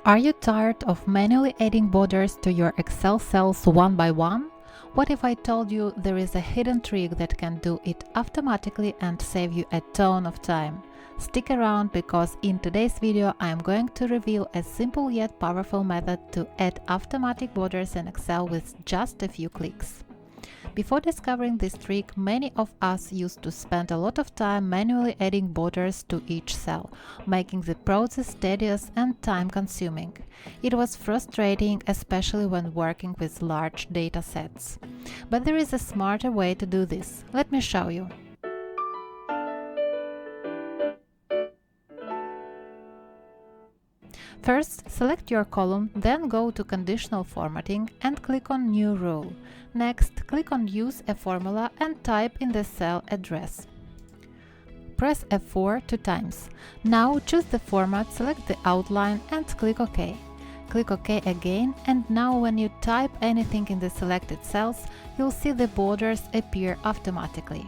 Are you tired of manually adding borders to your Excel cells one by one? What if I told you there is a hidden trick that can do it automatically and save you a ton of time? Stick around because in today's video I am going to reveal a simple yet powerful method to add automatic borders in Excel with just a few clicks. Before discovering this trick, many of us used to spend a lot of time manually adding borders to each cell, making the process tedious and time-consuming. It was frustrating, especially when working with large data sets. But there is a smarter way to do this. Let me show you. First, select your column, then go to Conditional Formatting and click on New Rule. Next, click on Use a formula and type in the cell address. Press F4 two times. Now choose the format, select the outline and click OK. Click OK again, and now when you type anything in the selected cells, you'll see the borders appear automatically.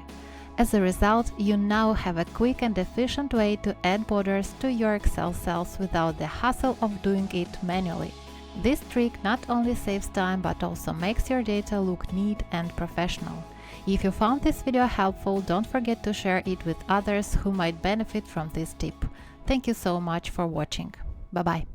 As a result, you now have a quick and efficient way to add borders to your Excel cells without the hassle of doing it manually. This trick not only saves time but also makes your data look neat and professional. If you found this video helpful, don't forget to share it with others who might benefit from this tip. Thank you so much for watching. Bye-bye.